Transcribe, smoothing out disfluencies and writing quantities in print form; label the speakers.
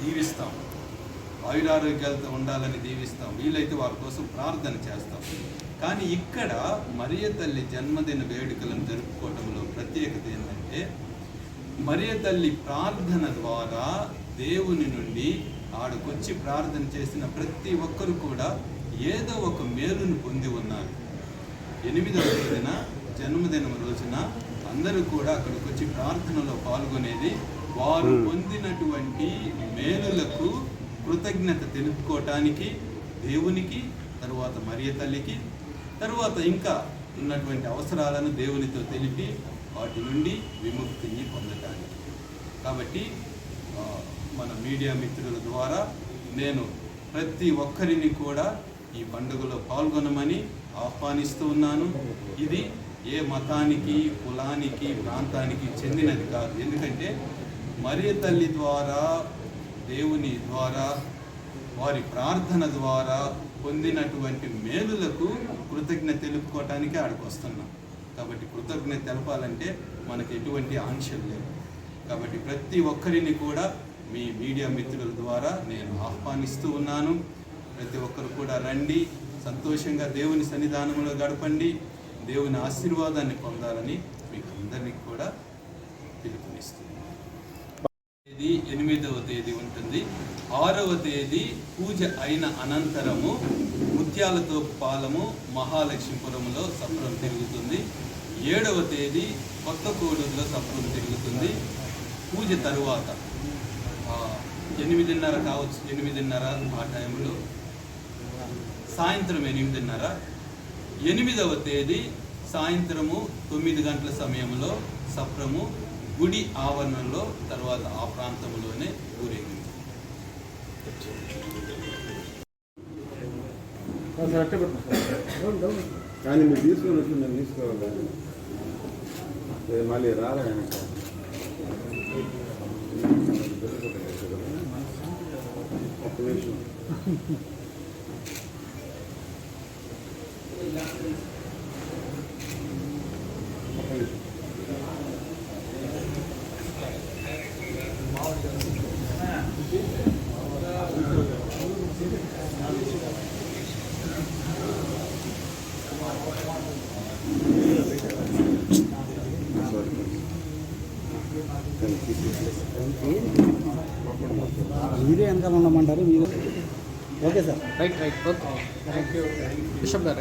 Speaker 1: దీవిస్తాం, ఆయురారోగ్యాలతో ఉండాలని దీవిస్తాం, వీలైతే వారి కోసం ప్రార్థన చేస్తాం. కానీ ఇక్కడ మరియ తల్లి జన్మదిన వేడుకలను జరుపుకోవడంలో ప్రత్యేకత ఏంటంటే, మరియ తల్లి ప్రార్థన ద్వారా దేవుని నుండి ఆడకొచ్చి ప్రార్థన చేసిన ప్రతి ఒక్కరు కూడా ఏదో ఒక మేలును పొంది ఉన్నారు. 8వ తేదీన జన్మదినం రోజున అందరూ కూడా అక్కడికి వచ్చి ప్రార్థనలో పాల్గొనేది వారు పొందినటువంటి మేలులకు కృతజ్ఞత తెలుపుకోవటానికి దేవునికి, తరువాత మరియ తల్లికి, తరువాత ఇంకా ఉన్నటువంటి అవసరాలను దేవునితో తెలిపి వాటి నుండి విముక్తిని పొందటానికి. కాబట్టి మన మీడియా మిత్రుల ద్వారా నేను ప్రతి ఒక్కరిని కూడా ఈ పండుగలో పాల్గొనమని ఆహ్వానిస్తూ ఉన్నాను. ఇది ఏ మతానికి, కులానికి, ప్రాంతానికి చెందినది కాదు. ఎందుకంటే మరియ తల్లి ద్వారా, దేవుని ద్వారా, వారి ప్రార్థన ద్వారా పొందినటువంటి మేలులకు కృతజ్ఞత తెలుపుకోవటానికి ఆడికి వస్తున్నాం. కాబట్టి కృతజ్ఞత తెలపాలంటే మనకు ఎటువంటి ఆంక్షలు లేవు. కాబట్టి ప్రతి ఒక్కరిని కూడా మీ మీడియా మిత్రుల ద్వారా నేను ఆహ్వానిస్తూ ఉన్నాను. ప్రతి ఒక్కరు కూడా రండి, సంతోషంగా దేవుని సన్నిధానంలో గడపండి, దేవుని ఆశీర్వాదాన్ని పొందాలని మీకు అందరినీ కూడా పిలుపునిస్తున్నాను. 8వ తేదీ ఉంటుంది. 6వ తేదీ పూజ అయిన అనంతరము ముత్యాలతో పాలము మహాలక్ష్మీపురంలో సప్రం తిరుగుతుంది. 7వ తేదీ కొత్త కోడూరులో సప్రం తిరుగుతుంది. పూజ తరువాత 8:30 కావచ్చు, 8:30 ఆ టైంలో, సాయంత్రం 8:30. 8వ తేదీ సాయంత్రము 9 గంటల సమయంలో సప్రము గుడి ఆవరణలో, తర్వాత ఆ ప్రాంతంలోనే ఊరేగింది.
Speaker 2: కానీ మీరు తీసుకొని వచ్చి నేను తీసుకోవాలి, మళ్ళీ రాలే. ఒక్క నిమిషం.
Speaker 3: మీరే వెనకాల ఉండమంటారు మీరు? Okay sir,
Speaker 4: right okay, thank you bishop గారు.